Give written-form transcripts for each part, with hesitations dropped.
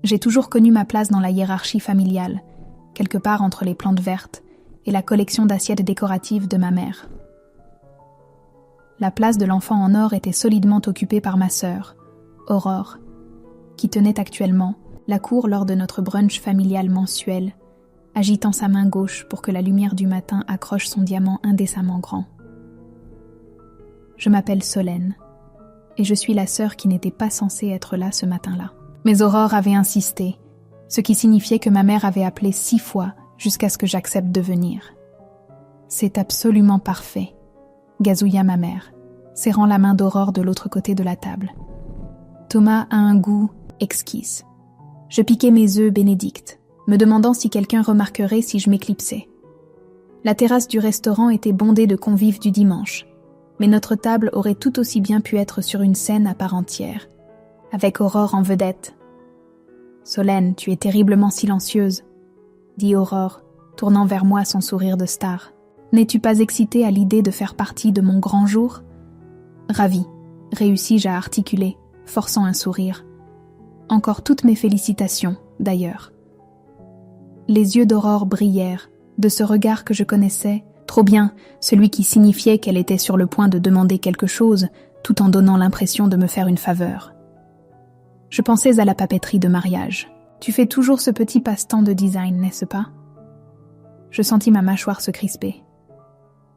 J'ai toujours connu ma place dans la hiérarchie familiale, quelque part entre les plantes vertes et la collection d'assiettes décoratives de ma mère. La place de l'enfant en or était solidement occupée par ma sœur, Aurore, qui tenait actuellement la cour lors de notre brunch familial mensuel, agitant sa main gauche pour que la lumière du matin accroche son diamant indécemment grand. Je m'appelle Solène, et je suis la sœur qui n'était pas censée être là ce matin-là. Mais Aurore avait insisté, ce qui signifiait que ma mère avait appelé 6 fois jusqu'à ce que j'accepte de venir. « C'est absolument parfait », gazouilla ma mère, serrant la main d'Aurore de l'autre côté de la table. Thomas a un goût exquis. Je piquais mes œufs bénédicts, me demandant si quelqu'un remarquerait si je m'éclipsais. La terrasse du restaurant était bondée de convives du dimanche, mais notre table aurait tout aussi bien pu être sur une scène à part entière, avec Aurore en vedette. « Solène, tu es terriblement silencieuse, » dit Aurore, tournant vers moi son sourire de star. « N'es-tu pas excitée à l'idée de faire partie de mon grand jour ?» « Ravie, réussis-je à articuler, forçant un sourire. Encore toutes mes félicitations, d'ailleurs. Les yeux d'Aurore brillèrent, de ce regard que je connaissais, trop bien, celui qui signifiait qu'elle était sur le point de demander quelque chose, tout en donnant l'impression de me faire une faveur. Je pensais à la papeterie de mariage. Tu fais toujours ce petit passe-temps de design, n'est-ce pas? Je sentis ma mâchoire se crisper.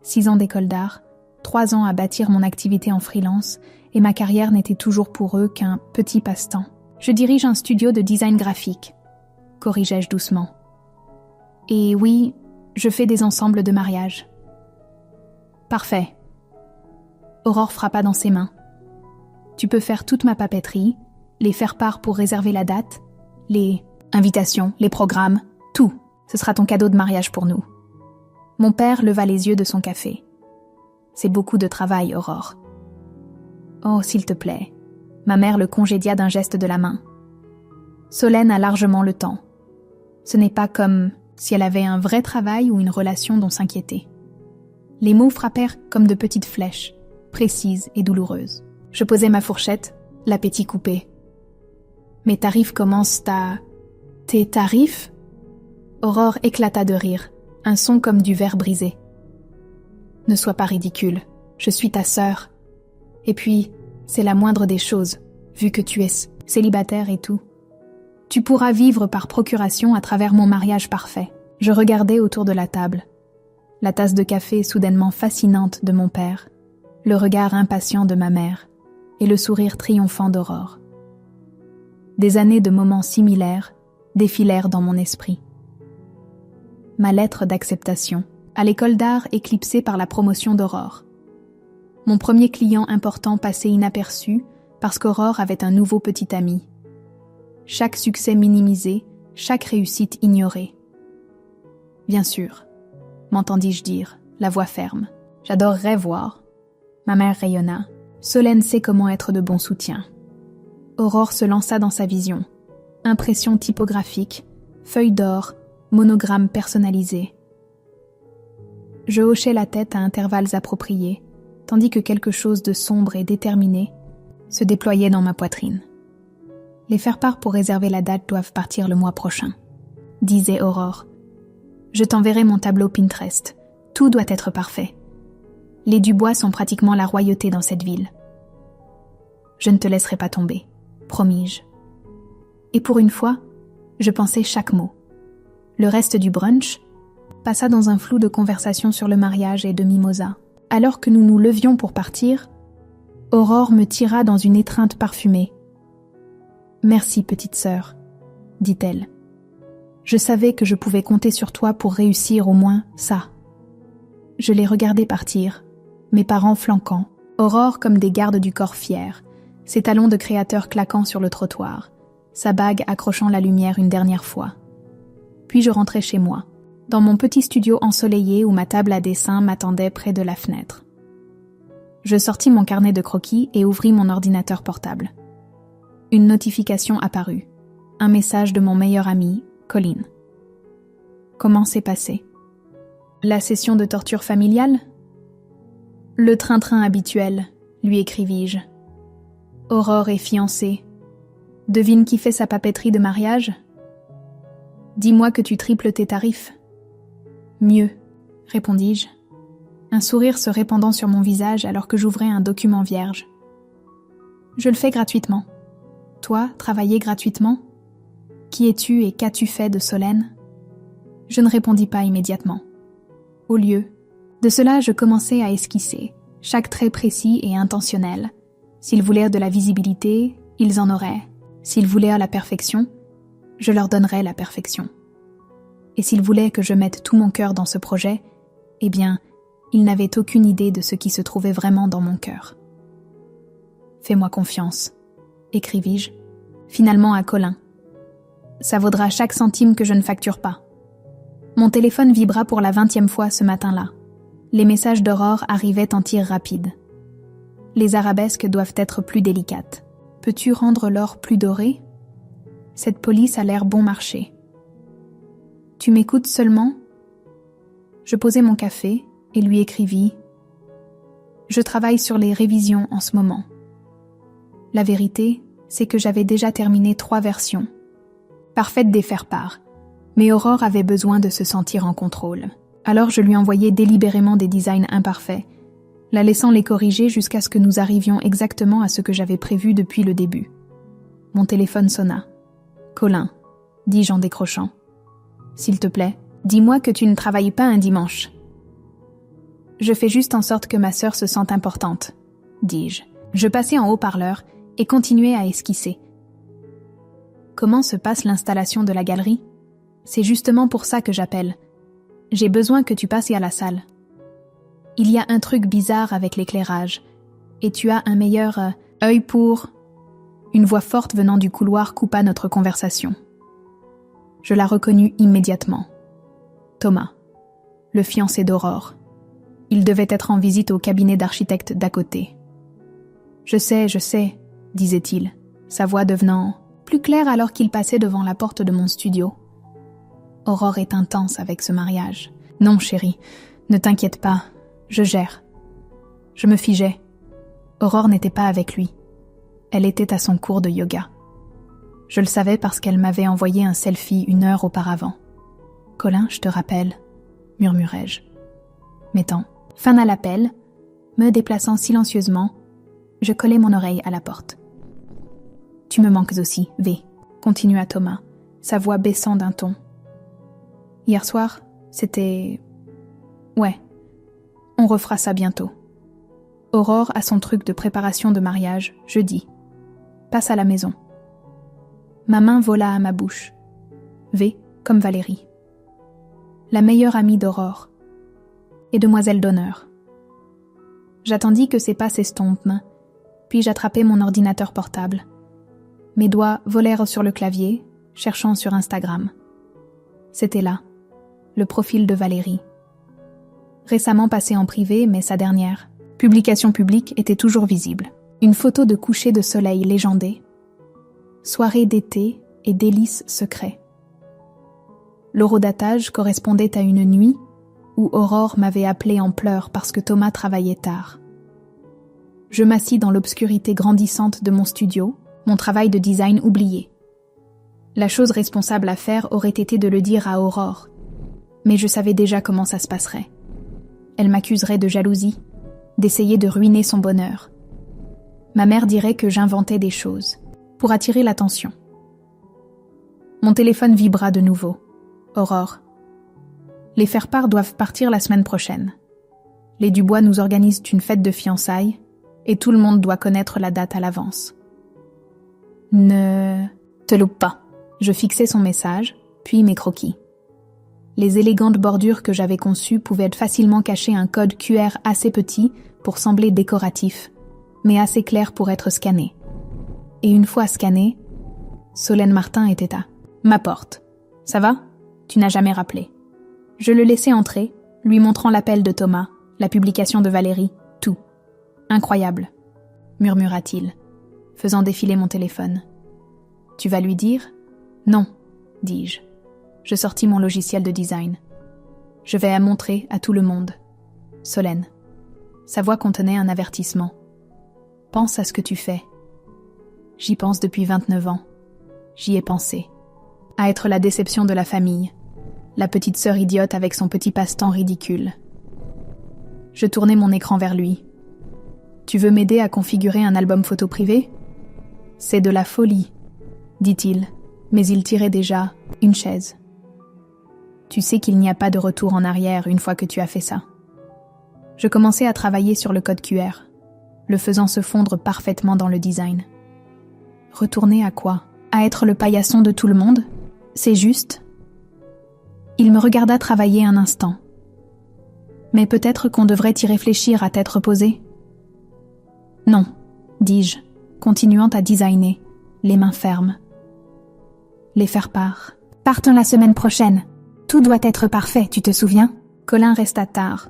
6 ans d'école d'art, 3 ans à bâtir mon activité en freelance, et ma carrière n'était toujours pour eux qu'un petit passe-temps. Je dirige un studio de design graphique, corrigeai-je doucement. Et oui, je fais des ensembles de mariage. Parfait. Aurore frappa dans ses mains. Tu peux faire toute ma papeterie, les faire-part pour réserver la date, les invitations, les programmes, tout. Ce sera ton cadeau de mariage pour nous. Mon père leva les yeux de son café. C'est beaucoup de travail, Aurore. Oh, s'il te plaît. Ma mère le congédia d'un geste de la main. Solène a largement le temps. Ce n'est pas comme si elle avait un vrai travail ou une relation dont s'inquiéter. Les mots frappèrent comme de petites flèches, précises et douloureuses. Je posai ma fourchette, l'appétit coupé. Mes tarifs commencent à... Tes tarifs? Aurore éclata de rire, un son comme du verre brisé. Ne sois pas ridicule, je suis ta sœur. Et puis, c'est la moindre des choses, vu que tu es célibataire et tout. Tu pourras vivre par procuration à travers mon mariage parfait. Je regardais autour de la table. La tasse de café soudainement fascinante de mon père, le regard impatient de ma mère et le sourire triomphant d'Aurore. Des années de moments similaires défilèrent dans mon esprit. Ma lettre d'acceptation, à l'école d'art éclipsée par la promotion d'Aurore. Mon premier client important passé inaperçu parce qu'Aurore avait un nouveau petit ami. Chaque succès minimisé, chaque réussite ignorée. Bien sûr, m'entendis-je dire, la voix ferme. J'adorerais voir. Ma mère rayonna. Solène sait comment être de bon soutien. Aurore se lança dans sa vision. Impression typographique, feuille d'or, monogramme personnalisé. Je hochai la tête à intervalles appropriés, tandis que quelque chose de sombre et déterminé se déployait dans ma poitrine. Les faire-part pour réserver la date doivent partir le mois prochain, disait Aurore. Je t'enverrai mon tableau Pinterest. Tout doit être parfait. Les Dubois sont pratiquement la royauté dans cette ville. Je ne te laisserai pas tomber, promis-je. Et pour une fois, je pensais chaque mot. Le reste du brunch passa dans un flou de conversation sur le mariage et de mimosa. Alors que nous nous levions pour partir, Aurore me tira dans une étreinte parfumée. « Merci, petite sœur, » dit-elle. Je savais que je pouvais compter sur toi pour réussir au moins ça. Je les regardais partir, mes parents flanquant, Aurore comme des gardes du corps fiers, ses talons de créateur claquant sur le trottoir, sa bague accrochant la lumière une dernière fois. Puis je rentrai chez moi, dans mon petit studio ensoleillé où ma table à dessin m'attendait près de la fenêtre. Je sortis mon carnet de croquis et ouvris mon ordinateur portable. Une notification apparut. Un message de mon meilleur ami, Colin. Comment s'est passé? La session de torture familiale? Le train-train habituel, lui écrivis-je. Aurore est fiancée. Devine qui fait sa papeterie de mariage? Dis-moi que tu triples tes tarifs. Mieux, répondis-je, un sourire se répandant sur mon visage alors que j'ouvrais un document vierge. Je le fais gratuitement. Toi, travailler gratuitement? Qui es-tu et qu'as-tu fait de Solène? Je ne répondis pas immédiatement. Au lieu de cela, je commençais à esquisser, chaque trait précis et intentionnel. S'ils voulaient de la visibilité, ils en auraient. S'ils voulaient la perfection, je leur donnerais la perfection. Et s'ils voulaient que je mette tout mon cœur dans ce projet, eh bien, ils n'avaient aucune idée de ce qui se trouvait vraiment dans mon cœur. Fais-moi confiance, écrivis-je, finalement à Colin. Ça vaudra chaque centime que je ne facture pas. Mon téléphone vibra pour la 20e fois ce matin-là. Les messages d'Aurore arrivaient en tir rapide. Les arabesques doivent être plus délicates. Peux-tu rendre l'or plus doré? Cette police a l'air bon marché. Tu m'écoutes seulement? Je posai mon café et lui écrivis « Je travaille sur les révisions en ce moment. La vérité, c'est que j'avais déjà terminé 3 versions. Parfaites des faire-part. Mais Aurore avait besoin de se sentir en contrôle. Alors je lui envoyai délibérément des designs imparfaits, la laissant les corriger jusqu'à ce que nous arrivions exactement à ce que j'avais prévu depuis le début. Mon téléphone sonna. « Colin, dis-je en décrochant. S'il te plaît, dis-moi que tu ne travailles pas un dimanche. » Je fais juste en sorte que ma sœur se sente importante, dis-je. Je passai en haut-parleur et continuai à esquisser. Comment se passe l'installation de la galerie? C'est justement pour ça que j'appelle. J'ai besoin que tu passes à la salle. Il y a un truc bizarre avec l'éclairage, et tu as un meilleur œil pour... Une voix forte venant du couloir coupa notre conversation. Je la reconnus immédiatement. Thomas, le fiancé d'Aurore. Il devait être en visite au cabinet d'architecte d'à côté. Je sais, disait-il, sa voix devenant plus claire alors qu'il passait devant la porte de mon studio. Aurore est intense avec ce mariage. Non, chérie, ne t'inquiète pas, je gère. Je me figeais. Aurore n'était pas avec lui. Elle était à son cours de yoga. Je le savais parce qu'elle m'avait envoyé un selfie 1 heure auparavant. « Colin, je te rappelle, » murmurai-je. Mettant fin à l'appel, me déplaçant silencieusement, je collai mon oreille à la porte. « Tu me manques aussi, V, » continua Thomas, sa voix baissant d'un ton. Hier soir, c'était... Ouais, on refera ça bientôt. Aurore a son truc de préparation de mariage, jeudi. Passe à la maison. Ma main vola à ma bouche. V comme Valérie. La meilleure amie d'Aurore. Et demoiselle d'honneur. J'attendis que ses pas s'estompent, puis j'attrapai mon ordinateur portable. Mes doigts volèrent sur le clavier, cherchant sur Instagram. C'était là, le profil de Valérie. Récemment passé en privé, mais sa dernière publication publique était toujours visible. Une photo de coucher de soleil légendée. Soirée d'été et délices secrets. L'horodatage correspondait à une nuit où Aurore m'avait appelé en pleurs parce que Thomas travaillait tard. Je m'assis dans l'obscurité grandissante de mon studio, mon travail de design oublié. La chose responsable à faire aurait été de le dire à Aurore, mais je savais déjà comment ça se passerait. Elle m'accuserait de jalousie, d'essayer de ruiner son bonheur. Ma mère dirait que j'inventais des choses, pour attirer l'attention. Mon téléphone vibra de nouveau. Aurore. Les faire-part doivent partir la semaine prochaine. Les Dubois nous organisent une fête de fiançailles, et tout le monde doit connaître la date à l'avance. Ne te loupe pas. Je fixai son message, puis mes croquis. Les élégantes bordures que j'avais conçues pouvaient facilement cacher un code QR assez petit pour sembler décoratif, mais assez clair pour être scanné. Et une fois scanné, Solène Martin était à ma porte. « Ça va ? Tu n'as jamais rappelé. » Je le laissai entrer, lui montrant l'appel de Thomas, la publication de Valérie, tout. « Incroyable », murmura-t-il, faisant défiler mon téléphone. « Tu vas lui dire ? » ?»« Non, dis-je. Je sortis mon logiciel de design. « Je vais montrer à tout le monde. Solène. » Sa voix contenait un avertissement. « Pense à ce que tu fais. » J'y pense depuis 29 ans. J'y ai pensé. À être la déception de la famille. La petite sœur idiote avec son petit passe-temps ridicule. Je tournai mon écran vers lui. « Tu veux m'aider à configurer un album photo privé ?»« C'est de la folie, » dit-il, mais il tirait déjà une chaise. « Tu sais qu'il n'y a pas de retour en arrière une fois que tu as fait ça. » Je commençais à travailler sur le code QR, le faisant se fondre parfaitement dans le design. Retourner à quoi ? À être le paillasson de tout le monde ? C'est juste ? Il me regarda travailler un instant. Mais peut-être qu'on devrait y réfléchir à tête reposée. Non, dis-je, continuant à designer, les mains fermes. Les faire-part. Partons la semaine prochaine. Tout doit être parfait, tu te souviens ? Colin resta tard,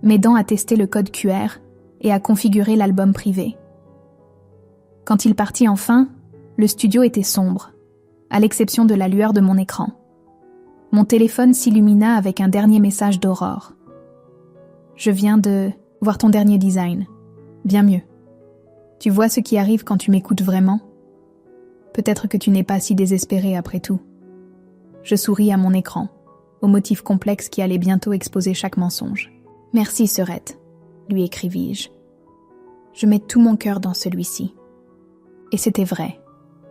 m'aidant à tester le code QR et à configurer l'album privé. Quand il partit enfin, le studio était sombre, à l'exception de la lueur de mon écran. Mon téléphone s'illumina avec un dernier message d'Aurore. « Je viens de voir ton dernier design. Bien mieux. Tu vois ce qui arrive quand tu m'écoutes vraiment ? Peut-être que tu n'es pas si désespéré après tout. » Je souris à mon écran, au motif complexe qui allait bientôt exposer chaque mensonge. « Merci, sœurette, » lui écrivis-je. Je mets tout mon cœur dans celui-ci. Et c'était vrai,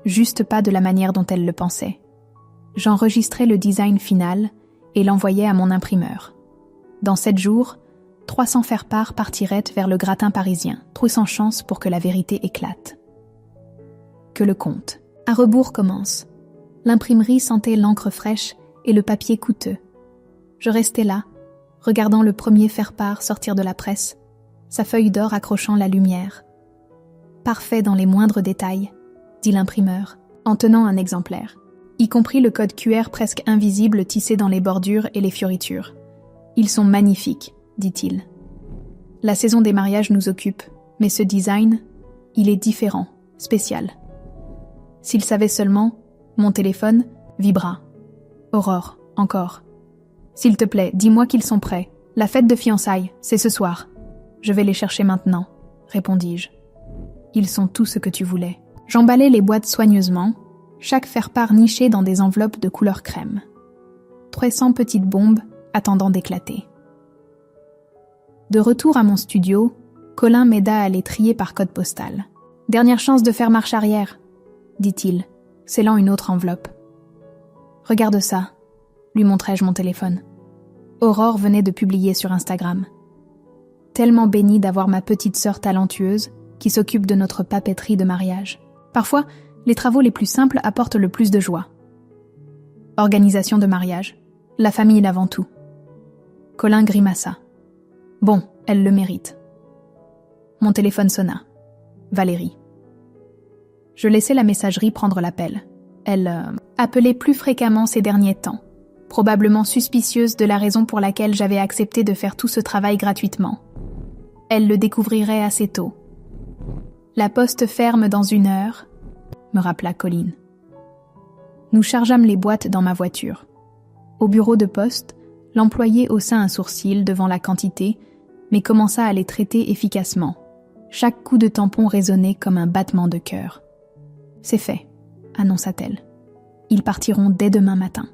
juste pas de la manière dont elle le pensait. J'enregistrais le design final et l'envoyais à mon imprimeur. Dans 7 jours, 300 faire-part partiraient vers le gratin parisien, trop sans chance pour que la vérité éclate. Que le conte. À rebours commence. L'imprimerie sentait l'encre fraîche et le papier coûteux. Je restais là, regardant le premier faire-part sortir de la presse, sa feuille d'or accrochant la lumière. Parfait dans les moindres détails, dit l'imprimeur, en tenant un exemplaire, y compris le code QR presque invisible tissé dans les bordures et les fioritures. Ils sont magnifiques, dit-il. La saison des mariages nous occupe, mais ce design, il est différent, spécial. S'il savait seulement, mon téléphone vibra. Aurore, encore. S'il te plaît, dis-moi qu'ils sont prêts. La fête de fiançailles, c'est ce soir. Je vais les chercher maintenant, répondis-je. Ils sont tout ce que tu voulais. J'emballai les boîtes soigneusement, chaque faire-part niché dans des enveloppes de couleur crème. 300 petites bombes attendant d'éclater. De retour à mon studio, Colin m'aida à les trier par code postal. « Dernière chance de faire marche arrière », dit-il, scellant une autre enveloppe. « Regarde ça », lui montrai-je mon téléphone. Aurore venait de publier sur Instagram. Tellement bénie d'avoir ma petite sœur talentueuse qui s'occupe de notre papeterie de mariage. Parfois, les travaux les plus simples apportent le plus de joie. Organisation de mariage. La famille l'avant tout. Colin grimaça. Bon, elle le mérite. Mon téléphone sonna. Valérie. Je laissai la messagerie prendre l'appel. Elle appelait plus fréquemment ces derniers temps, probablement suspicieuse de la raison pour laquelle j'avais accepté de faire tout ce travail gratuitement. Elle le découvrirait assez tôt. La poste ferme dans 1 heure, me rappela Colline. Nous chargeâmes les boîtes dans ma voiture. Au bureau de poste, l'employé haussa un sourcil devant la quantité, mais commença à les traiter efficacement. Chaque coup de tampon résonnait comme un battement de cœur. « C'est fait », annonça-t-elle. « Ils partiront dès demain matin. »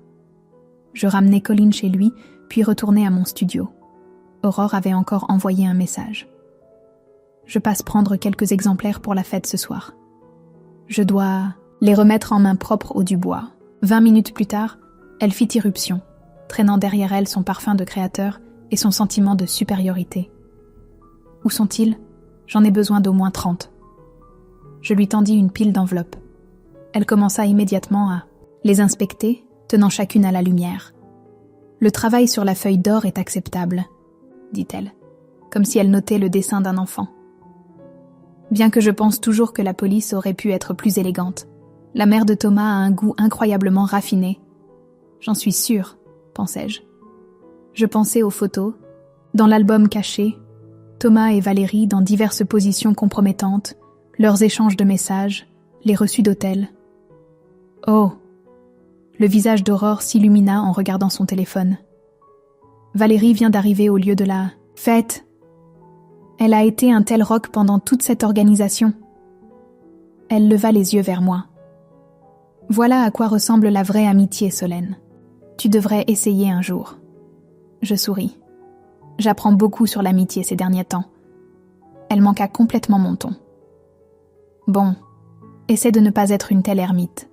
Je ramenai Colline chez lui, puis retournai à mon studio. Aurore avait encore envoyé un message. « Je passe prendre quelques exemplaires pour la fête ce soir. Je dois les remettre en main propre au Dubois. » 20 minutes plus tard, elle fit irruption, traînant derrière elle son parfum de créateur et son sentiment de supériorité. « Où sont-ils ? J'en ai besoin d'au moins 30. » Je lui tendis une pile d'enveloppes. Elle commença immédiatement à les inspecter, tenant chacune à la lumière. « Le travail sur la feuille d'or est acceptable, » dit-elle, comme si elle notait le dessin d'un enfant. Bien que je pense toujours que la police aurait pu être plus élégante, la mère de Thomas a un goût incroyablement raffiné. J'en suis sûre, pensai-je. Je pensais aux photos, dans l'album caché, Thomas et Valérie dans diverses positions compromettantes, leurs échanges de messages, les reçus d'hôtel. Oh! Le visage d'Aurore s'illumina en regardant son téléphone. Valérie vient d'arriver au lieu de la fête. Elle a été un tel rock pendant toute cette organisation. Elle leva les yeux vers moi. Voilà à quoi ressemble la vraie amitié, Solène. Tu devrais essayer un jour. Je souris. J'apprends beaucoup sur l'amitié ces derniers temps. Elle manqua complètement mon ton. Bon, essaie de ne pas être une telle ermite.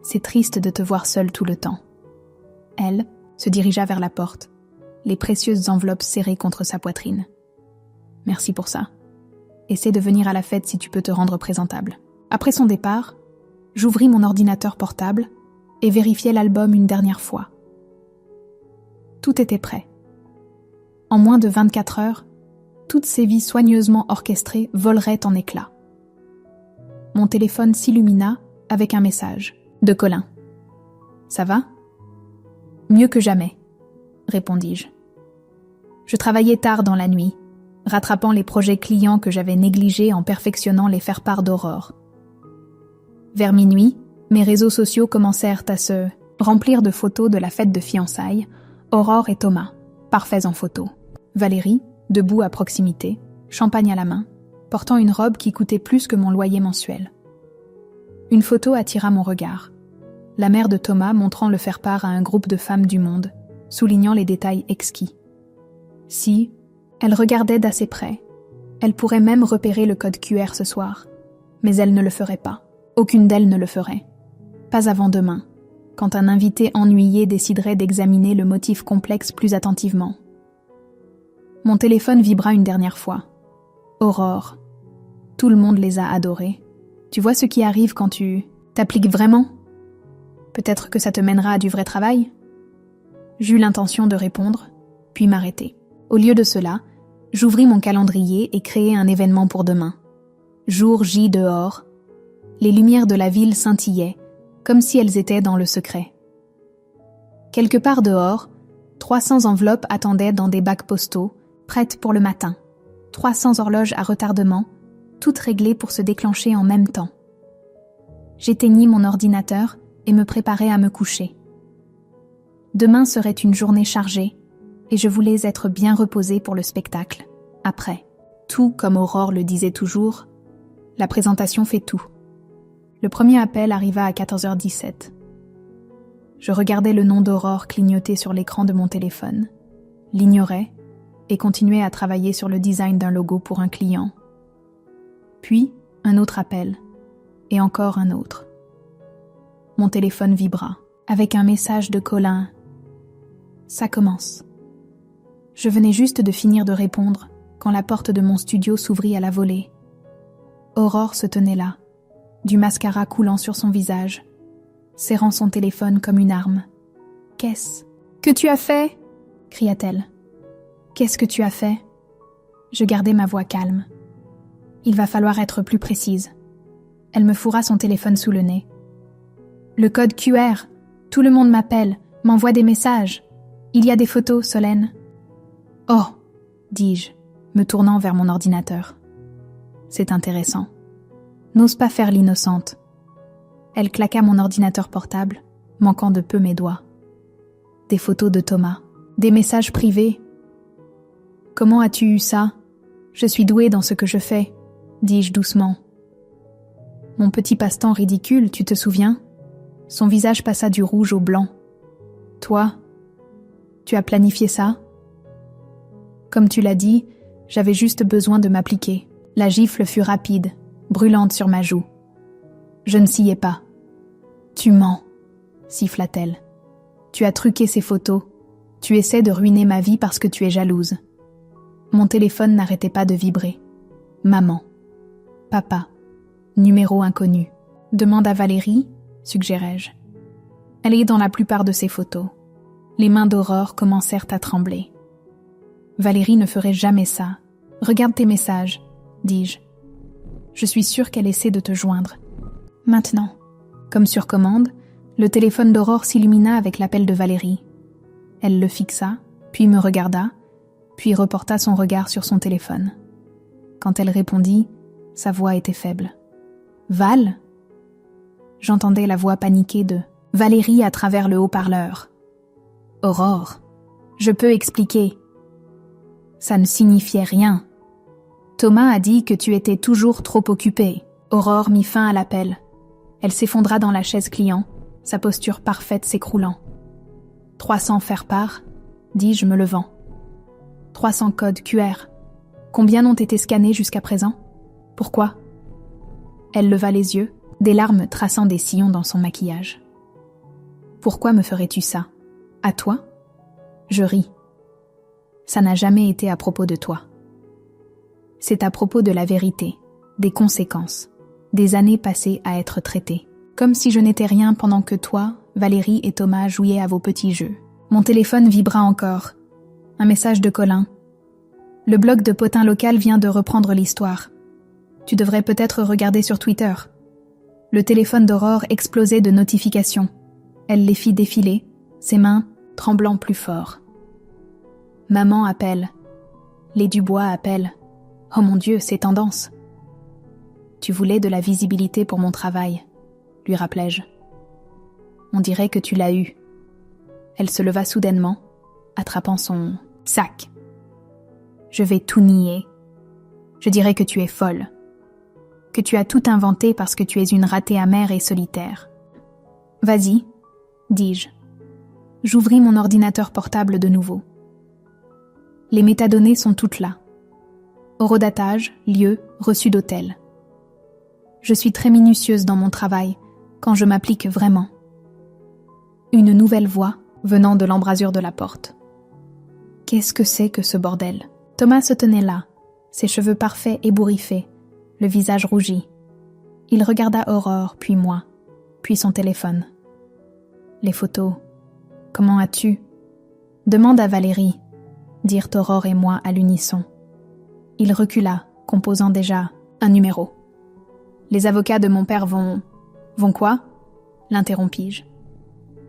C'est triste de te voir seule tout le temps. Elle se dirigea vers la porte, les précieuses enveloppes serrées contre sa poitrine. Merci pour ça. Essaie de venir à la fête si tu peux te rendre présentable. Après son départ, j'ouvris mon ordinateur portable et vérifiai l'album une dernière fois. Tout était prêt. En moins de 24 heures, toutes ces vies soigneusement orchestrées voleraient en éclats. Mon téléphone s'illumina avec un message de Colin. « Ça va ? » ?»« Mieux que jamais, » répondis-je. Je travaillais tard dans la nuit, rattrapant les projets clients que j'avais négligés en perfectionnant les faire-part d'Aurore. Vers minuit, mes réseaux sociaux commencèrent à se remplir de photos de la fête de fiançailles, Aurore et Thomas, parfaits en photo. Valérie, debout à proximité, champagne à la main, portant une robe qui coûtait plus que mon loyer mensuel. Une photo attira mon regard. La mère de Thomas montrant le faire-part à un groupe de femmes du monde, soulignant les détails exquis. Si elle regardait d'assez près, elle pourrait même repérer le code QR ce soir, mais elle ne le ferait pas. Aucune d'elles ne le ferait. Pas avant demain, quand un invité ennuyé déciderait d'examiner le motif complexe plus attentivement. Mon téléphone vibra une dernière fois. Aurore. Tout le monde les a adorés. Tu vois ce qui arrive quand tu t'appliques vraiment ? Peut-être que ça te mènera à du vrai travail ? J'eus l'intention de répondre, puis m'arrêter. Au lieu de cela, j'ouvris mon calendrier et créai un événement pour demain. Jour J dehors. Les lumières de la ville scintillaient, comme si elles étaient dans le secret. Quelque part dehors, 300 enveloppes attendaient dans des bacs postaux, prêtes pour le matin. 300 horloges à retardement, toutes réglées pour se déclencher en même temps. J'éteignis mon ordinateur et me préparai à me coucher. Demain serait une journée chargée, et je voulais être bien reposée pour le spectacle. Après, tout comme Aurore le disait toujours, la présentation fait tout. Le premier appel arriva à 14h17. Je regardais le nom d'Aurore clignoter sur l'écran de mon téléphone, l'ignorais et continuais à travailler sur le design d'un logo pour un client. Puis, un autre appel, et encore un autre. Mon téléphone vibra, avec un message de Colin. « Ça commence. » Je venais juste de finir de répondre, quand la porte de mon studio s'ouvrit à la volée. Aurore se tenait là, du mascara coulant sur son visage, serrant son téléphone comme une arme. « Qu'est-ce que tu as fait ?» cria-t-elle. « Qu'est-ce que tu as fait ?» Je gardai ma voix calme. Il va falloir être plus précise. Elle me fourra son téléphone sous le nez. « Le code QR, tout le monde m'appelle, m'envoie des messages. Il y a des photos, Solène. »« Oh !» dis-je, me tournant vers mon ordinateur. « C'est intéressant. N'ose pas faire l'innocente. » Elle claqua mon ordinateur portable, manquant de peu mes doigts. Des photos de Thomas, des messages privés. « Comment as-tu eu ça ? Je suis douée dans ce que je fais, » dis-je doucement. « Mon petit passe-temps ridicule, tu te souviens ? » Son visage passa du rouge au blanc. « Toi, tu as planifié ça ? » Comme tu l'as dit, j'avais juste besoin de m'appliquer. La gifle fut rapide, brûlante sur ma joue. Je ne sciais pas. « Tu mens !» siffla-t-elle. « Tu as truqué ces photos. Tu essaies de ruiner ma vie parce que tu es jalouse. » Mon téléphone n'arrêtait pas de vibrer. Maman. Papa. Numéro inconnu. Demande à Valérie, suggérai-je. Elle est dans la plupart de ces photos. Les mains d'Aurore commencèrent à trembler. Valérie ne ferait jamais ça. Regarde tes messages, dis-je. Je suis sûre qu'elle essaie de te joindre. Maintenant. Comme sur commande, le téléphone d'Aurore s'illumina avec l'appel de Valérie. Elle le fixa, puis me regarda, puis reporta son regard sur son téléphone. Quand elle répondit, sa voix était faible. « Val ?» J'entendais la voix paniquée de Valérie à travers le haut-parleur. « Aurore, je peux expliquer. » Ça ne signifiait rien. Thomas a dit que tu étais toujours trop occupée. Aurore mit fin à l'appel. Elle s'effondra dans la chaise client, sa posture parfaite s'écroulant. 300 faire-part, dis-je me levant. 300 codes QR. Combien n'ont été scannés jusqu'à présent? Pourquoi? Elle leva les yeux, des larmes traçant des sillons dans son maquillage. Pourquoi me ferais-tu ça? À toi? Je ris. Ça n'a jamais été à propos de toi. C'est à propos de la vérité, des conséquences, des années passées à être traitées. Comme si je n'étais rien pendant que toi, Valérie et Thomas jouiez à vos petits jeux. Mon téléphone vibra encore. Un message de Colin. Le blog de Potin Local vient de reprendre l'histoire. Tu devrais peut-être regarder sur Twitter. Le téléphone d'Aurore explosait de notifications. Elle les fit défiler, ses mains tremblant plus fort. Maman appelle. Les Dubois appellent. Oh mon Dieu, c'est tendance. Tu voulais de la visibilité pour mon travail, lui rappelai-je. On dirait que tu l'as eu. Elle se leva soudainement, attrapant son sac. Je vais tout nier. Je dirais que tu es folle. Que tu as tout inventé parce que tu es une ratée amère et solitaire. Vas-y, dis-je. J'ouvris mon ordinateur portable de nouveau. Les métadonnées sont toutes là. Horodatage, lieu, reçu d'hôtel. Je suis très minutieuse dans mon travail, quand je m'applique vraiment. Une nouvelle voix venant de l'embrasure de la porte. Qu'est-ce que c'est que ce bordel? Thomas se tenait là, ses cheveux parfaits ébouriffés, le visage rougi. Il regarda Aurore, puis moi, puis son téléphone. Les photos. Comment as-tu? Demande à Valérie, dirent Aurore et moi à l'unisson. Il recula, composant déjà un numéro. Les avocats de mon père vont... Vont quoi? L'interrompis-je.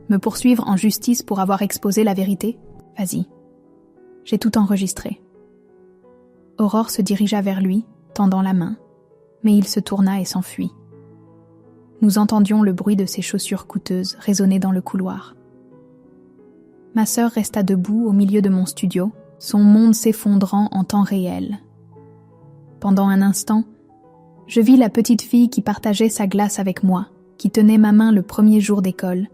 Me poursuivre en justice pour avoir exposé la vérité? Vas-y. J'ai tout enregistré. Aurore se dirigea vers lui, tendant la main, mais il se tourna et s'enfuit. Nous entendions le bruit de ses chaussures coûteuses résonner dans le couloir. Ma sœur resta debout au milieu de mon studio, son monde s'effondrant en temps réel. Pendant un instant, je vis la petite fille qui partageait sa glace avec moi, qui tenait ma main le premier jour d'école,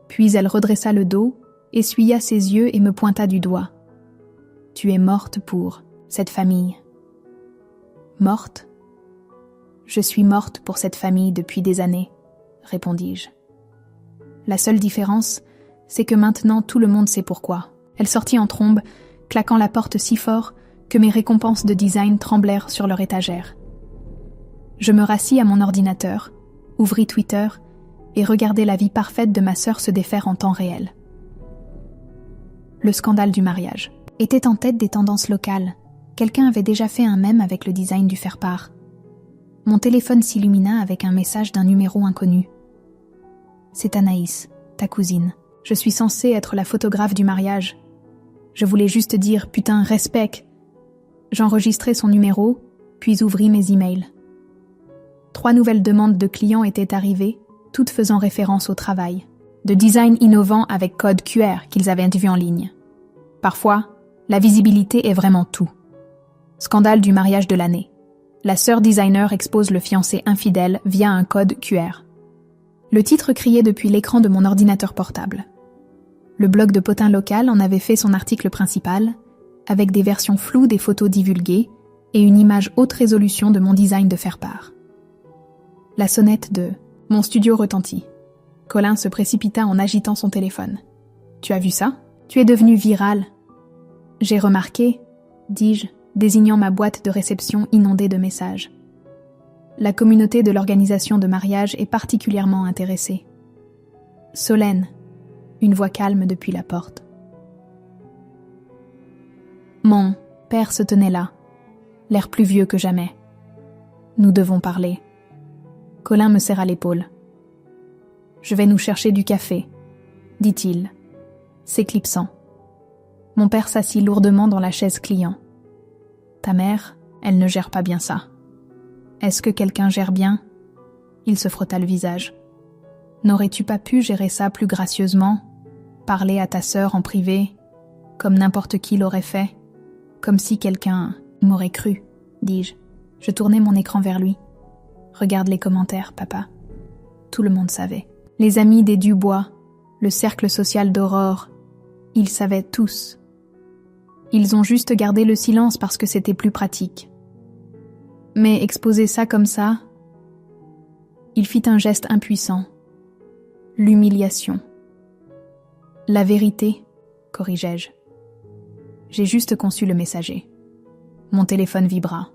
puis elle redressa le dos, essuya ses yeux et me pointa du doigt. « Tu es morte pour cette famille. » Morte? Je suis morte pour cette famille depuis des années, répondis-je. La seule différence, c'est que maintenant tout le monde sait pourquoi. Elle sortit en trombe, claquant la porte si fort que mes récompenses de design tremblèrent sur leur étagère. Je me rassis à mon ordinateur, ouvris Twitter et regardai la vie parfaite de ma sœur se défaire en temps réel. Le scandale du mariage était en tête des tendances locales. Quelqu'un avait déjà fait un mème avec le design du faire-part. Mon téléphone s'illumina avec un message d'un numéro inconnu. « C'est Anaïs, ta cousine. Je suis censée être la photographe du mariage. Je voulais juste dire « putain, respect ». J'enregistrai son numéro, puis ouvris mes emails. 3 nouvelles demandes de clients étaient arrivées, toutes faisant référence au travail. De design innovant avec code QR qu'ils avaient vu en ligne. Parfois, la visibilité est vraiment tout. Scandale du mariage de l'année. La sœur designer expose le fiancé infidèle via un code QR. Le titre criait depuis l'écran de mon ordinateur portable. Le blog de Potin Local en avait fait son article principal, avec des versions floues des photos divulguées et une image haute résolution de mon design de faire-part. La sonnette de « Mon studio retentit ». Colin se précipita en agitant son téléphone. « Tu as vu ça? Tu es devenu viral. »« J'ai remarqué, » dis-je, désignant ma boîte de réception inondée de messages. La communauté de l'organisation de mariage est particulièrement intéressée. Solène, une voix calme depuis la porte. Mon père se tenait là, l'air plus vieux que jamais. Nous devons parler. Colin me serra l'épaule. Je vais nous chercher du café, dit-il, s'éclipsant. Mon père s'assit lourdement dans la chaise client. Ta mère, elle ne gère pas bien ça. Est-ce que quelqu'un gère bien? Il se frotta le visage. N'aurais-tu pas pu gérer ça plus gracieusement? Parler à ta sœur en privé, comme n'importe qui l'aurait fait? Comme si quelqu'un m'aurait cru, dis-je. Je tournai mon écran vers lui. Regarde les commentaires, papa. tout le monde savait. Les amis des Dubois, le cercle social d'Aurore, ils savaient tous. Ils ont juste gardé le silence parce que c'était plus pratique. Mais exposer ça comme ça, il fit un geste impuissant. L'humiliation. La vérité, corrigeai-je. J'ai juste conçu le messager. Mon téléphone vibra.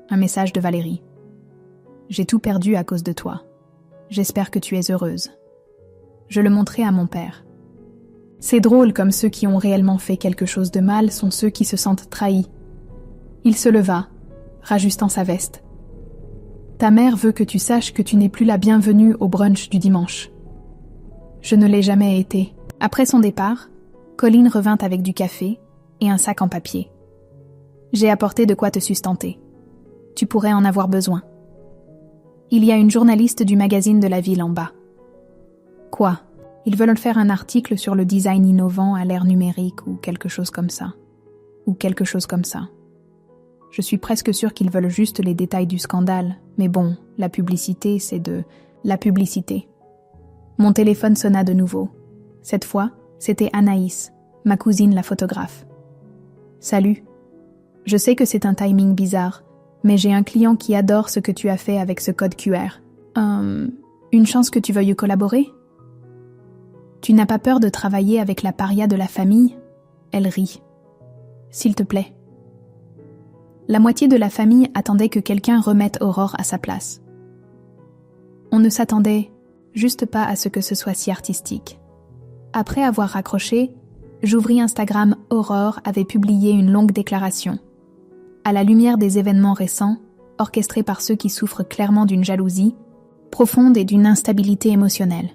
Un message de Valérie. J'ai tout perdu à cause de toi. J'espère que tu es heureuse. Je le montrai à mon père. C'est drôle comme ceux qui ont réellement fait quelque chose de mal sont ceux qui se sentent trahis. Il se leva, rajustant sa veste. Ta mère veut que tu saches que tu n'es plus la bienvenue au brunch du dimanche. Je ne l'ai jamais été. Après son départ, Colline revint avec du café et un sac en papier. J'ai apporté de quoi te sustenter. Tu pourrais en avoir besoin. Il y a une journaliste du magazine de la ville en bas. Quoi? Ils veulent faire un article sur le design innovant à l'ère numérique ou quelque chose comme ça. Je suis presque sûre qu'ils veulent juste les détails du scandale, mais bon, la publicité, c'est de la publicité. Mon téléphone sonna de nouveau. Cette fois, c'était Anaïs, ma cousine la photographe. Salut. Je sais que c'est un timing bizarre, mais j'ai un client qui adore ce que tu as fait avec ce code QR. Une chance que tu veuilles collaborer? Tu n'as pas peur de travailler avec la paria de la famille? Elle rit. S'il te plaît. La moitié de la famille attendait que quelqu'un remette Aurore à sa place. On ne s'attendait juste pas à ce que ce soit si artistique. Après avoir raccroché, j'ouvris Instagram. Aurore avait publié une longue déclaration. À la lumière des événements récents, orchestrés par ceux qui souffrent clairement d'une jalousie profonde et d'une instabilité émotionnelle.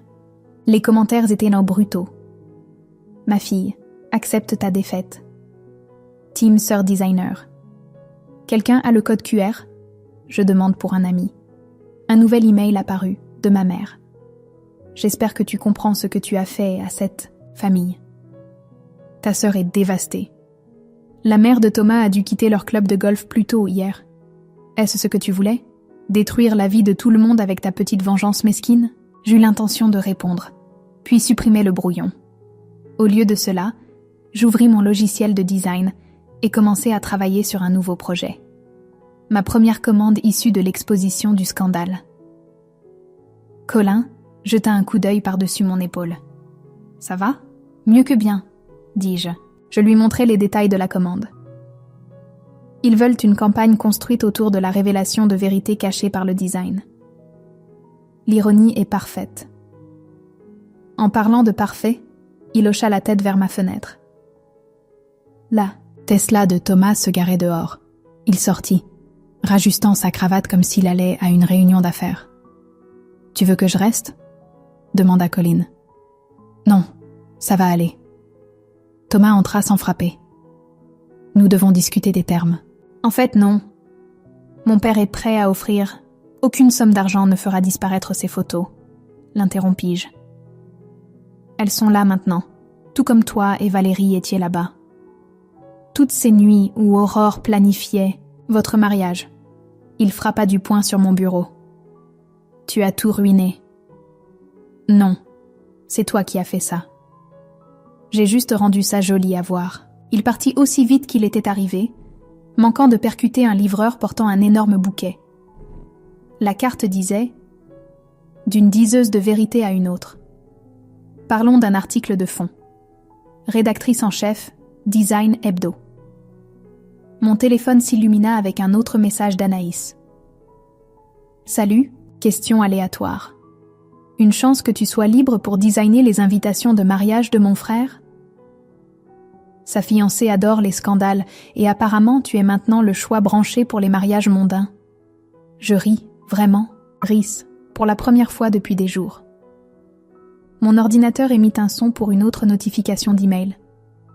Les commentaires étaient brutaux. Ma fille, accepte ta défaite. Team Sœur Designer. Quelqu'un a le code QR? Je demande pour un ami. Un nouvel email apparut, de ma mère. J'espère que tu comprends ce que tu as fait à cette famille. Ta sœur est dévastée. La mère de Thomas a dû quitter leur club de golf plus tôt hier. Est-ce ce que tu voulais? Détruire la vie de tout le monde avec ta petite vengeance mesquine? J'eus l'intention de répondre, puis supprimer le brouillon. Au lieu de cela, j'ouvris mon logiciel de design et commençai à travailler sur un nouveau projet. Ma première commande issue de l'exposition du scandale. Colin jeta un coup d'œil par-dessus mon épaule. « Ça va? Mieux que bien, dis-je. Je lui montrai les détails de la commande. Ils veulent une campagne construite autour de la révélation de vérités cachées par le design. L'ironie est parfaite. En parlant de parfait, il hocha la tête vers ma fenêtre. La Tesla de Thomas se garait dehors. Il sortit, rajustant sa cravate comme s'il allait à une réunion d'affaires. « Tu veux que je reste ?» demanda Colline. « Non, ça va aller. » Thomas entra sans frapper. « Nous devons discuter des termes. » « En fait, non. Mon père est prêt à offrir. Aucune somme d'argent ne fera disparaître ces photos. » L'interrompis-je. « Elles sont là maintenant, tout comme toi et Valérie étiez là-bas. Toutes ces nuits où Aurore planifiait votre mariage. » Il frappa du poing sur mon bureau. « Tu as tout ruiné. » « Non, c'est toi qui as fait ça. » J'ai juste rendu ça joli à voir. Il partit aussi vite qu'il était arrivé, manquant de percuter un livreur portant un énorme bouquet. La carte disait « D'une diseuse de vérité à une autre. Parlons d'un article de fond. Rédactrice en chef, Design Hebdo. » Mon téléphone s'illumina avec un autre message d'Anaïs. « Salut, question aléatoire. Une chance que tu sois libre pour designer les invitations de mariage de mon frère? Sa fiancée adore les scandales et apparemment tu es maintenant le choix branché pour les mariages mondains. » Je ris, vraiment, Rhys, pour la première fois depuis des jours. Mon ordinateur émit un son pour une autre notification d'email,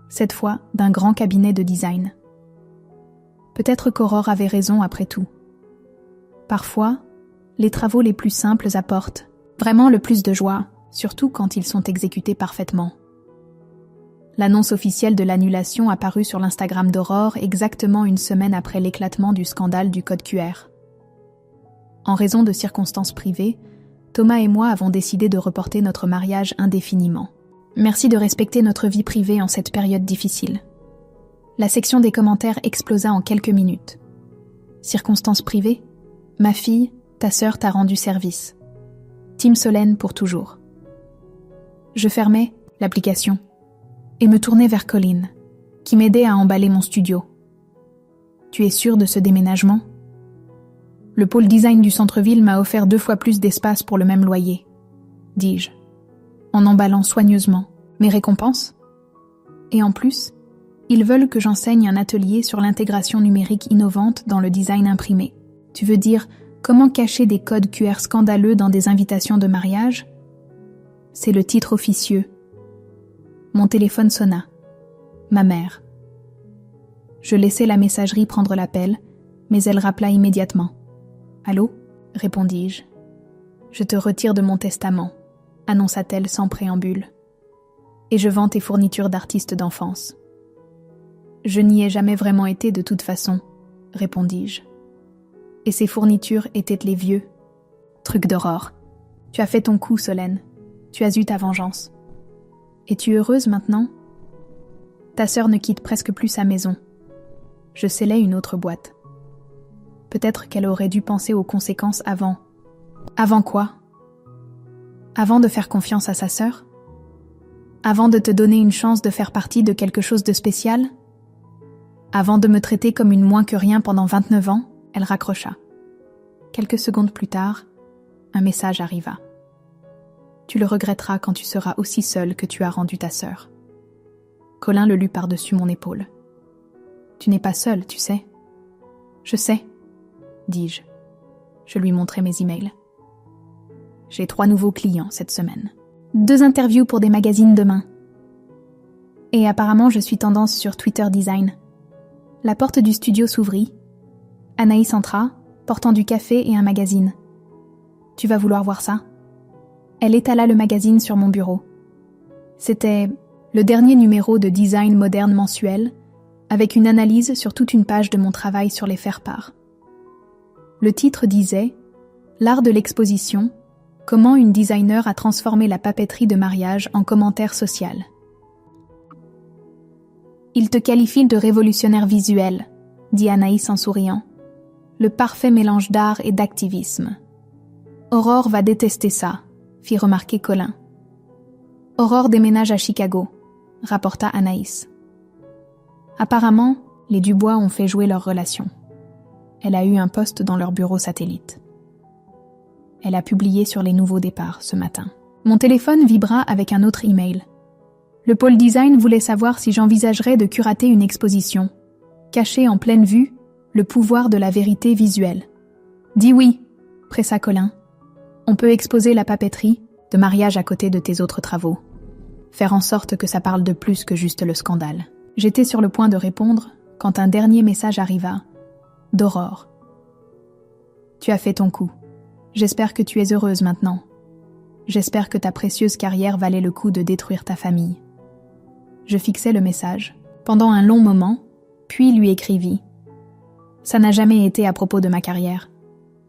cette fois d'un grand cabinet de design. Peut-être qu'Aurore avait raison après tout. Parfois, les travaux les plus simples apportent vraiment le plus de joie, surtout quand ils sont exécutés parfaitement. L'annonce officielle de l'annulation apparut sur l'Instagram d'Aurore exactement une semaine après l'éclatement du scandale du code QR. En raison de circonstances privées, Thomas et moi avons décidé de reporter notre mariage indéfiniment. Merci de respecter notre vie privée en cette période difficile. » La section des commentaires explosa en quelques minutes. Circonstances privées, ma fille, ta sœur t'a rendu service. Team Solène pour toujours. Je fermais l'application et me tournais vers Colin, qui m'aidait à emballer mon studio. Tu es sûr de ce déménagement ? Le pôle design du centre-ville m'a offert 2 fois plus d'espace pour le même loyer, dis-je, en emballant soigneusement mes récompenses. Et en plus, ils veulent que j'enseigne un atelier sur l'intégration numérique innovante dans le design imprimé. Tu veux dire comment cacher des codes QR scandaleux dans des invitations de mariage ? C'est le titre officieux. Mon téléphone sonna. Ma mère. Je laissai la messagerie prendre l'appel, mais elle rappela immédiatement. « Allô ?» répondis-je. « Je te retire de mon testament », annonça-t-elle sans préambule. « Et je vends tes fournitures d'artiste d'enfance. » « Je n'y ai jamais vraiment été de toute façon, » répondis-je. « Et ces fournitures étaient les vieux. Truc d'aurore. Tu as fait ton coup, Solène. Tu as eu ta vengeance. Es-tu heureuse maintenant ? Ta sœur ne quitte presque plus sa maison. Je scellais une autre boîte. Peut-être qu'elle aurait dû penser aux conséquences avant. Avant quoi ? Avant de faire confiance à sa sœur ? Avant de te donner une chance de faire partie de quelque chose de spécial ? Avant de me traiter comme une moins que rien pendant 29 ans, elle raccrocha. Quelques secondes plus tard, un message arriva. Tu le regretteras quand tu seras aussi seule que tu as rendu ta sœur. Colin le lut par-dessus mon épaule. Tu n'es pas seule, tu sais. Je sais, dis-je. Je lui montrai mes emails. J'ai 3 nouveaux clients cette semaine. 2 interviews pour des magazines demain. Et apparemment, je suis tendance sur Twitter Design. La porte du studio s'ouvrit. Anaïs entra, portant du café et un magazine. Tu vas vouloir voir ça ? Elle étala le magazine sur mon bureau. C'était le dernier numéro de Design moderne mensuel, avec une analyse sur toute une page de mon travail sur les faire-part. Le titre disait « L'art de l'exposition, comment une designer a transformé la papeterie de mariage en commentaire social ». Il te qualifie de révolutionnaire visuel, dit Anaïs en souriant. Le parfait mélange d'art et d'activisme. Aurore va détester ça, fit remarquer Colin. Aurore déménage à Chicago, rapporta Anaïs. Apparemment, les Dubois ont fait jouer leur relation. Elle a eu un poste dans leur bureau satellite. Elle a publié sur les nouveaux départs ce matin. Mon téléphone vibra avec un autre email. Le pôle design voulait savoir si j'envisagerais de curater une exposition, cacher en pleine vue le pouvoir de la vérité visuelle. Dis oui, pressa Colin. On peut exposer la papeterie de mariage à côté de tes autres travaux. Faire en sorte que ça parle de plus que juste le scandale. J'étais sur le point de répondre quand un dernier message arriva, d'Aurore. Tu as fait ton coup. J'espère que tu es heureuse maintenant. J'espère que ta précieuse carrière valait le coup de détruire ta famille. Je fixai le message, pendant un long moment, puis lui écrivis. Ça n'a jamais été à propos de ma carrière.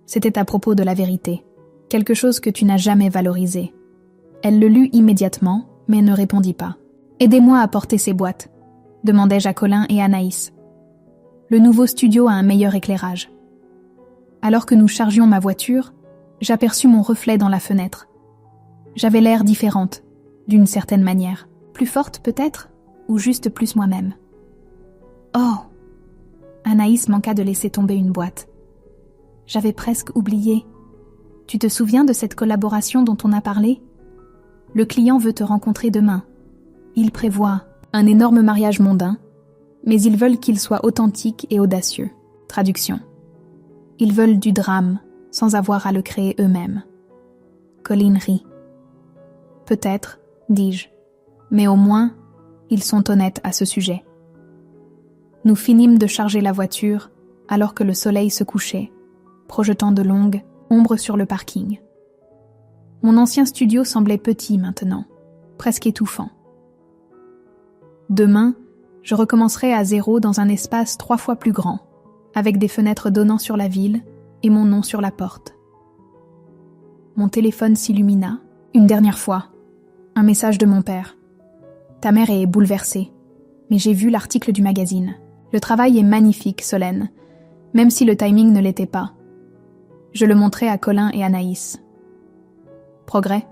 C'était à propos de la vérité, quelque chose que tu n'as jamais valorisé. Elle le lut immédiatement, mais ne répondit pas. Aidez-moi à porter ces boîtes, demandai-je à Colin et Anaïs. Le nouveau studio a un meilleur éclairage. Alors que nous chargions ma voiture, j'aperçus mon reflet dans la fenêtre. J'avais l'air différente, d'une certaine manière. Plus forte peut-être, ou juste plus moi-même. Oh ! Anaïs manqua de laisser tomber une boîte. J'avais presque oublié. Tu te souviens de cette collaboration dont on a parlé ? Le client veut te rencontrer demain. Il prévoit un énorme mariage mondain, mais ils veulent qu'il soit authentique et audacieux. Traduction. Ils veulent du drame, sans avoir à le créer eux-mêmes. Colin rit. Peut-être, dis-je, mais au moins, ils sont honnêtes à ce sujet. Nous finîmes de charger la voiture alors que le soleil se couchait, projetant de longues ombres sur le parking. Mon ancien studio semblait petit maintenant, presque étouffant. Demain, je recommencerai à zéro dans un espace 3 fois plus grand, avec des fenêtres donnant sur la ville et mon nom sur la porte. mon téléphone s'illumina, une dernière fois. Un message de mon père. Ta mère est bouleversée, mais j'ai vu l'article du magazine. Le travail est magnifique, Solène, même si le timing ne l'était pas. Je le montrai à Colin et Anaïs. Progrès,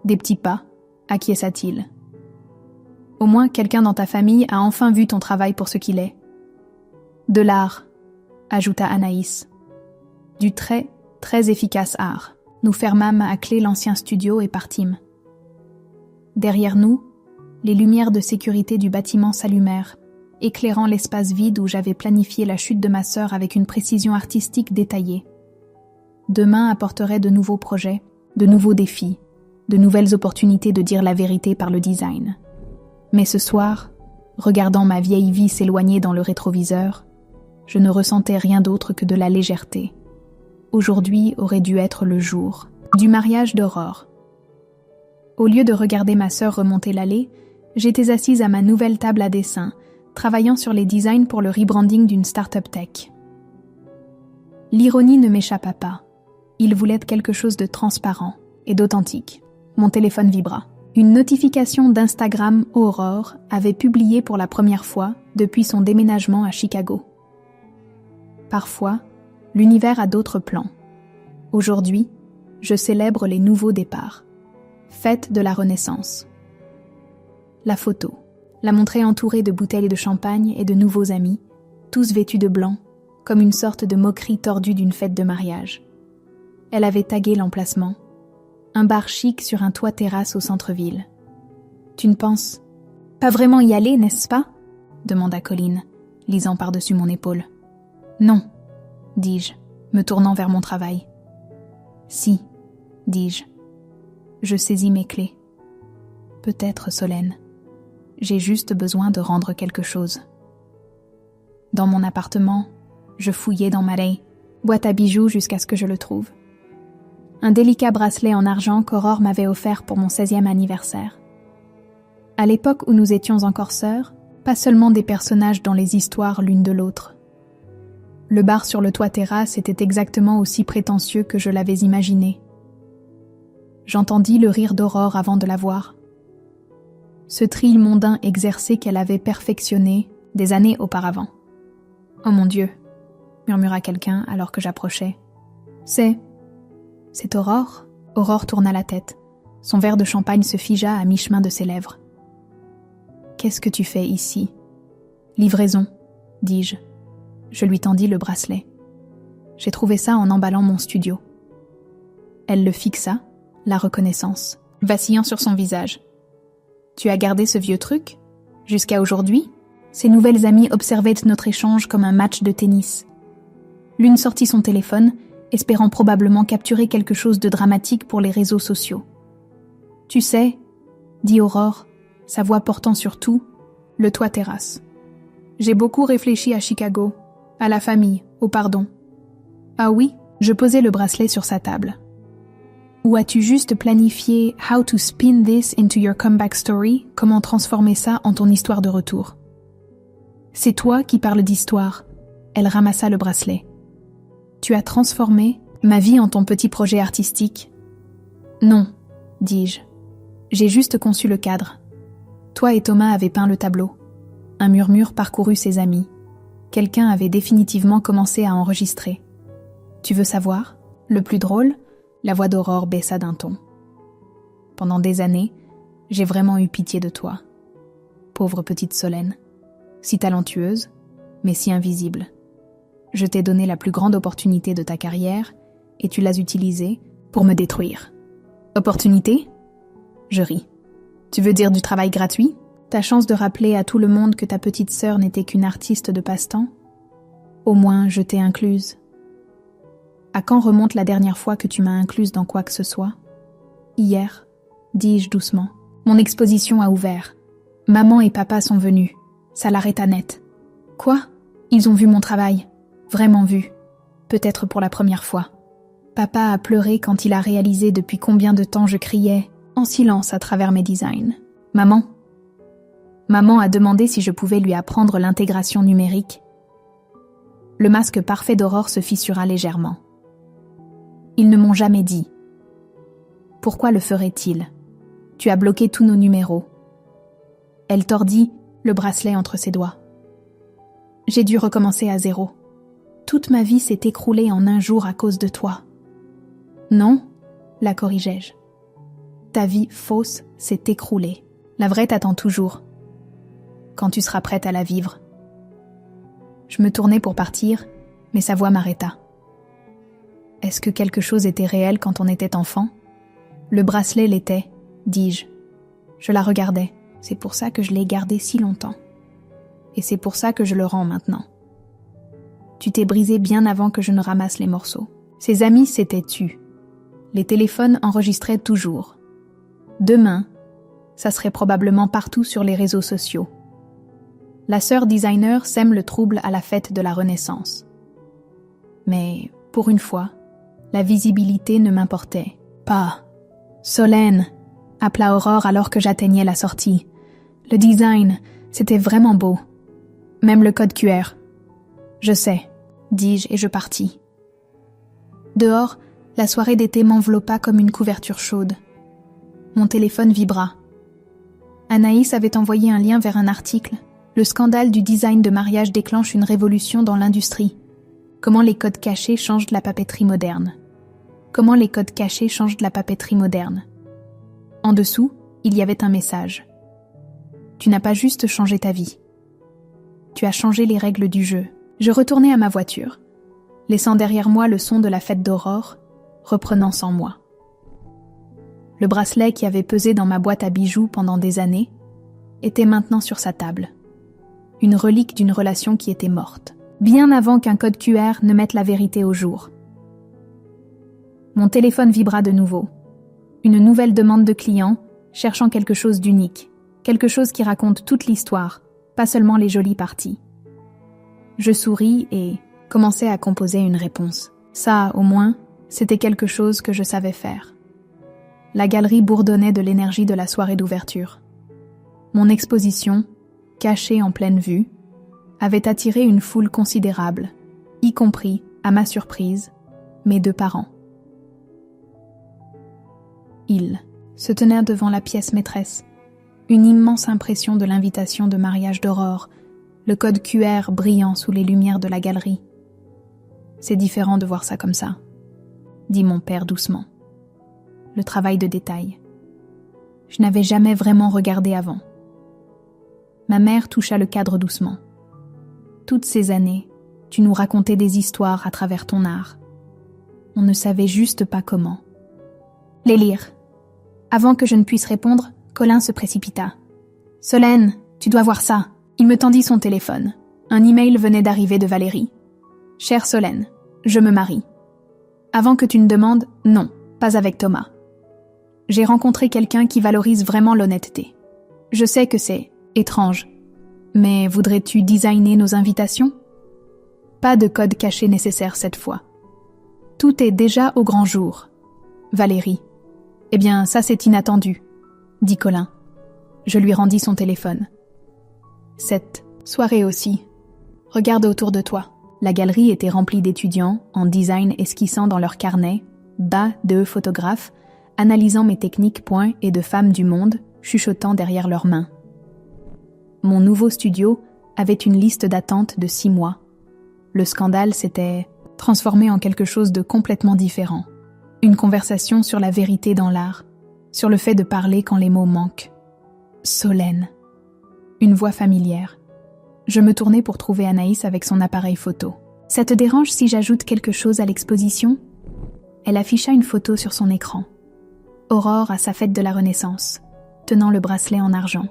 des petits pas, acquiesça-t-il. Au moins quelqu'un dans ta famille a enfin vu ton travail pour ce qu'il est. De l'art, ajouta Anaïs. Du très, très efficace art. Nous fermâmes à clé l'ancien studio et partîmes. Derrière nous, les lumières de sécurité du bâtiment s'allumèrent, éclairant l'espace vide où j'avais planifié la chute de ma sœur avec une précision artistique détaillée. Demain apporterait de nouveaux projets, de nouveaux défis, de nouvelles opportunités de dire la vérité par le design. Mais ce soir, regardant ma vieille vie s'éloigner dans le rétroviseur, je ne ressentais rien d'autre que de la légèreté. Aujourd'hui aurait dû être le jour du mariage d'Aurore. Au lieu de regarder ma sœur remonter l'allée, j'étais assise à ma nouvelle table à dessin, travaillant sur les designs pour le rebranding d'une start-up tech. L'ironie ne m'échappa pas. Il voulait être quelque chose de transparent et d'authentique. Mon téléphone vibra. Une notification d'Instagram Aurore avait publié pour la première fois depuis son déménagement à Chicago. Parfois, l'univers a d'autres plans. Aujourd'hui, je célèbre les nouveaux départs. Fête de la Renaissance. La photo. La montrer entourée de bouteilles de champagne et de nouveaux amis, tous vêtus de blanc, comme une sorte de moquerie tordue d'une fête de mariage. Elle avait tagué l'emplacement. Un bar chic sur un toit terrasse au centre-ville. Tu ne penses pas vraiment y aller, n'est-ce pas ? Demanda Colin, lisant par-dessus mon épaule. Non, dis-je, me tournant vers mon travail. Si, dis-je. Je saisis mes clés. Peut-être, Solène. J'ai juste besoin de rendre quelque chose. Dans mon appartement, je fouillai dans ma boîte à bijoux jusqu'à ce que je le trouve. Un délicat bracelet en argent qu'Aurore m'avait offert pour mon 16e anniversaire. À l'époque où nous étions encore sœurs, pas seulement des personnages dans les histoires l'une de l'autre. Le bar sur le toit terrasse était exactement aussi prétentieux que je l'avais imaginé. J'entendis le rire d'Aurore avant de la voir. Ce trille mondain exercé qu'elle avait perfectionné des années auparavant. « Oh mon Dieu !» murmura quelqu'un alors que j'approchais. « C'est Aurore ?» Aurore tourna la tête. Son verre de champagne se figea à mi-chemin de ses lèvres. « Qu'est-ce que tu fais ici ?»« Livraison, dis-je. » Je lui tendis le bracelet. J'ai trouvé ça en emballant mon studio. Elle le fixa, la reconnaissance, vacillant sur son visage. « Tu as gardé ce vieux truc ? Jusqu'à aujourd'hui ?» Ses nouvelles amies observaient notre échange comme un match de tennis. L'une sortit son téléphone, espérant probablement capturer quelque chose de dramatique pour les réseaux sociaux. « Tu sais, » dit Aurore, sa voix portant sur tout, le toit terrasse. « J'ai beaucoup réfléchi à Chicago, à la famille, au pardon. » « Ah oui ?» Je posai le bracelet sur sa table. « Ou as-tu juste planifié « how to spin this into your comeback story » comment transformer ça en ton histoire de retour ? C'est toi qui parles d'histoire. Elle ramassa le bracelet. Tu as transformé ma vie en ton petit projet artistique. Non, dis-je. J'ai juste conçu le cadre. Toi et Thomas avez peint le tableau. Un murmure parcourut ses amis. Quelqu'un avait définitivement commencé à enregistrer. Tu veux savoir ? Le plus drôle, la voix d'Aurore baissa d'un ton. Pendant des années, j'ai vraiment eu pitié de toi. Pauvre petite Solène. Si talentueuse, mais si invisible. Je t'ai donné la plus grande opportunité de ta carrière et tu l'as utilisée pour me détruire. Opportunité ? Je ris. Tu veux dire du travail gratuit ? Ta chance de rappeler à tout le monde que ta petite sœur n'était qu'une artiste de passe-temps ? Au moins, je t'ai incluse. À quand remonte la dernière fois que tu m'as incluse dans quoi que ce soit ? Hier, dis-je doucement. Mon exposition a ouvert. Maman et papa sont venus. Ça l'arrêta net. Quoi ? Ils ont vu mon travail. Vraiment vu. Peut-être pour la première fois. Papa a pleuré quand il a réalisé depuis combien de temps je criais, en silence à travers mes designs. Maman a demandé si je pouvais lui apprendre l'intégration numérique. Le masque parfait d'Aurore se fissura légèrement. Ils ne m'ont jamais dit. Pourquoi le ferait-il? Tu as bloqué tous nos numéros. » Elle tordit le bracelet entre ses doigts. J'ai dû recommencer à zéro. Toute ma vie s'est écroulée en un jour à cause de toi. Non, la corrigeai-je. Ta vie fausse s'est écroulée. La vraie t'attend toujours. Quand tu seras prête à la vivre. Je me tournai pour partir, mais sa voix m'arrêta. Est-ce que quelque chose était réel quand on était enfant? Le bracelet l'était, dis-je. Je la regardais. C'est pour ça que je l'ai gardé si longtemps. Et c'est pour ça que je le rends maintenant. Tu t'es brisé bien avant que je ne ramasse les morceaux. Ses amis s'étaient tus. Les téléphones enregistraient toujours. Demain, ça serait probablement partout sur les réseaux sociaux. La sœur designer sème le trouble à la fête de la Renaissance. Mais, pour une fois, la visibilité ne m'importait pas. « Solène !» appela Aurore alors que j'atteignais la sortie. Le design, c'était vraiment beau. Même le code QR. Je sais, dis-je et je partis. Dehors, la soirée d'été m'enveloppa comme une couverture chaude. Mon téléphone vibra. Anaïs avait envoyé un lien vers un article. Le scandale du design de mariage déclenche une révolution dans l'industrie. Comment les codes cachés changent la papeterie moderne. Comment les codes cachés changent la papeterie moderne. En dessous, il y avait un message. Tu n'as pas juste changé ta vie. Tu as changé les règles du jeu. Je retournai à ma voiture, laissant derrière moi le son de la fête d'Aurore, reprenant sans moi. Le bracelet qui avait pesé dans ma boîte à bijoux pendant des années était maintenant sur sa table. Une relique d'une relation qui était morte, bien avant qu'un code QR ne mette la vérité au jour. Mon téléphone vibra de nouveau. Une nouvelle demande de client, cherchant quelque chose d'unique, quelque chose qui raconte toute l'histoire, pas seulement les jolies parties. Je souris et commençai à composer une réponse. Ça, au moins, c'était quelque chose que je savais faire. La galerie bourdonnait de l'énergie de la soirée d'ouverture. Mon exposition, cachée en pleine vue, avait attiré une foule considérable, y compris, à ma surprise, mes 2 parents. Ils se tenaient devant la pièce maîtresse, une immense impression de l'invitation de mariage d'Aurore, le code QR brillant sous les lumières de la galerie. « C'est différent de voir ça comme ça », dit mon père doucement. Le travail de détail. Je n'avais jamais vraiment regardé avant. Ma mère toucha le cadre doucement. Toutes ces années, tu nous racontais des histoires à travers ton art. On ne savait juste pas comment. Les lire. Avant que je ne puisse répondre, Colin se précipita. « Solène, tu dois voir ça. » Il me tendit son téléphone. Un email venait d'arriver de Valérie. « Chère Solène, je me marie. Avant que tu ne demandes, non, pas avec Thomas. J'ai rencontré quelqu'un qui valorise vraiment l'honnêteté. Je sais que c'est étrange, mais voudrais-tu designer nos invitations? Pas de code caché nécessaire cette fois. Tout est déjà au grand jour. Valérie. Eh bien, ça c'est inattendu, dit Colin. Je lui rendis son téléphone. Cette soirée aussi. Regarde autour de toi. La galerie était remplie d'étudiants en design esquissant dans leurs carnets, bas de photographes, analysant mes techniques points et de femmes du monde, chuchotant derrière leurs mains. Mon nouveau studio avait une liste d'attente de 6 mois. Le scandale s'était transformé en quelque chose de complètement différent. Une conversation sur la vérité dans l'art, sur le fait de parler quand les mots manquent. Solène. Une voix familière. Je me tournai pour trouver Anaïs avec son appareil photo. « Ça te dérange si j'ajoute quelque chose à l'exposition ?» Elle afficha une photo sur son écran. Aurore à sa fête de la Renaissance, tenant le bracelet en argent.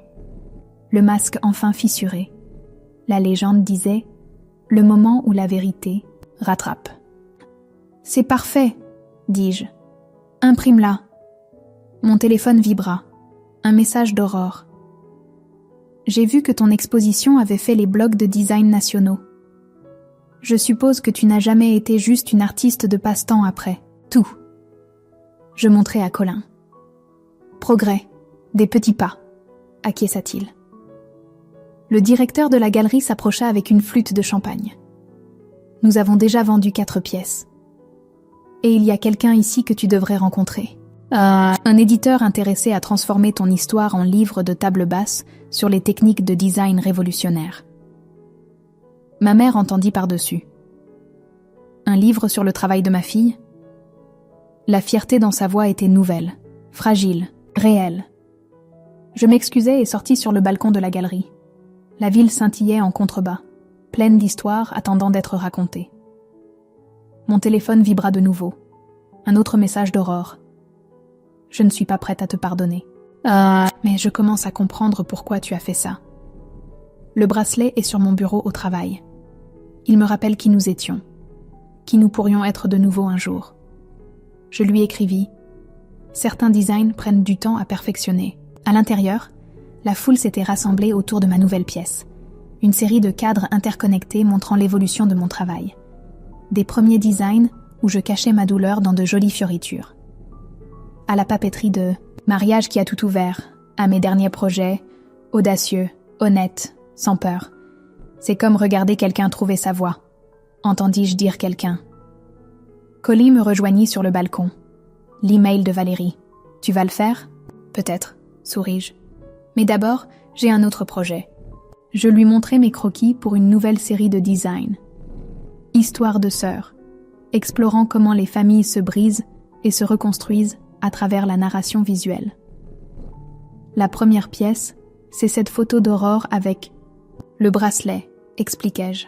Le masque enfin fissuré. La légende disait « Le moment où la vérité rattrape. » « C'est parfait !» dis-je. « Imprime-la. » Mon téléphone vibra. Un message d'Aurore. « J'ai vu que ton exposition avait fait les blogs de design nationaux. Je suppose que tu n'as jamais été juste une artiste de passe-temps après. Tout. » Je montrai à Colin. « Progrès. Des petits pas. » acquiesça-t-il. Le directeur de la galerie s'approcha avec une flûte de champagne. « Nous avons déjà vendu 4 pièces. Et il y a quelqu'un ici que tu devrais rencontrer. » Un éditeur intéressé à transformer ton histoire en livre de table basse sur les techniques de design révolutionnaires. Ma mère entendit par-dessus. Un livre sur le travail de ma fille? La fierté dans sa voix était nouvelle, fragile, réelle. Je m'excusai et sortis sur le balcon de la galerie. La ville scintillait en contrebas, pleine d'histoires attendant d'être racontées. Mon téléphone vibra de nouveau. Un autre message d'Aurore. Je ne suis pas prête à te pardonner. Mais je commence à comprendre pourquoi tu as fait ça. Le bracelet est sur mon bureau au travail. Il me rappelle qui nous étions, qui nous pourrions être de nouveau un jour. Je lui écrivis. Certains designs prennent du temps à perfectionner. À l'intérieur, la foule s'était rassemblée autour de ma nouvelle pièce. Une série de cadres interconnectés montrant l'évolution de mon travail. Des premiers designs où je cachais ma douleur dans de jolies fioritures. À la papeterie de « Mariage qui a tout ouvert », à mes derniers projets, audacieux, honnêtes, sans peur. C'est comme regarder quelqu'un trouver sa voie. Entendis-je dire quelqu'un. Colin me rejoignit sur le balcon. L'email de Valérie. « Tu vas le faire ?»« Peut-être », souris-je. « Mais d'abord, j'ai un autre projet. » Je lui montrai mes croquis pour une nouvelle série de designs. Histoire de sœurs, explorant comment les familles se brisent et se reconstruisent à travers la narration visuelle. La première pièce, c'est cette photo d'Aurore avec le bracelet, expliquai-je.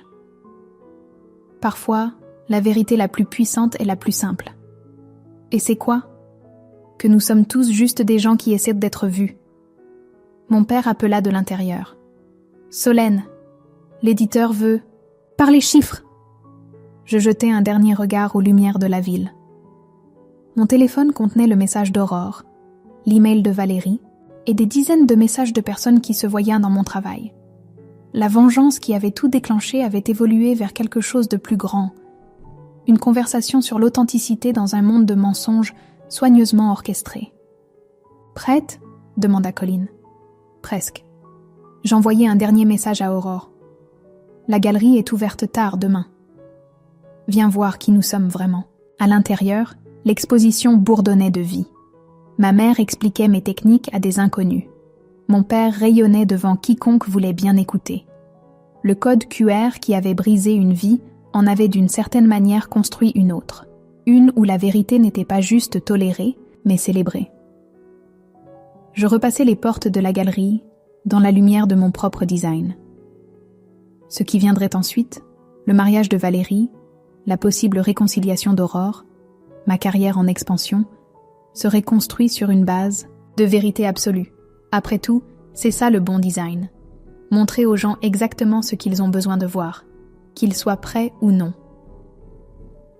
Parfois, la vérité la plus puissante est la plus simple. Et c'est quoi? Que nous sommes tous juste des gens qui essaient d'être vus. Mon père appela de l'intérieur. « Solène, l'éditeur veut... » « Par les chiffres !» Je jetai un dernier regard aux lumières de la ville. Mon téléphone contenait le message d'Aurore, l'email de Valérie et des dizaines de messages de personnes qui se voyaient dans mon travail. La vengeance qui avait tout déclenché avait évolué vers quelque chose de plus grand. Une conversation sur l'authenticité dans un monde de mensonges soigneusement orchestré. « Prête ?» demanda Colin. « Presque. » J'envoyai un dernier message à Aurore. « La galerie est ouverte tard demain. Viens voir qui nous sommes vraiment. » À l'intérieur, l'exposition bourdonnait de vie. Ma mère expliquait mes techniques à des inconnus. Mon père rayonnait devant quiconque voulait bien écouter. Le code QR qui avait brisé une vie en avait d'une certaine manière construit une autre. Une où la vérité n'était pas juste tolérée, mais célébrée. Je repassai les portes de la galerie, dans la lumière de mon propre design. Ce qui viendrait ensuite, le mariage de Valérie, la possible réconciliation d'Aurore, ma carrière en expansion, serait construit sur une base de vérité absolue. Après tout, c'est ça le bon design. Montrer aux gens exactement ce qu'ils ont besoin de voir, qu'ils soient prêts ou non.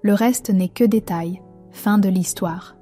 Le reste n'est que détail, fin de l'histoire.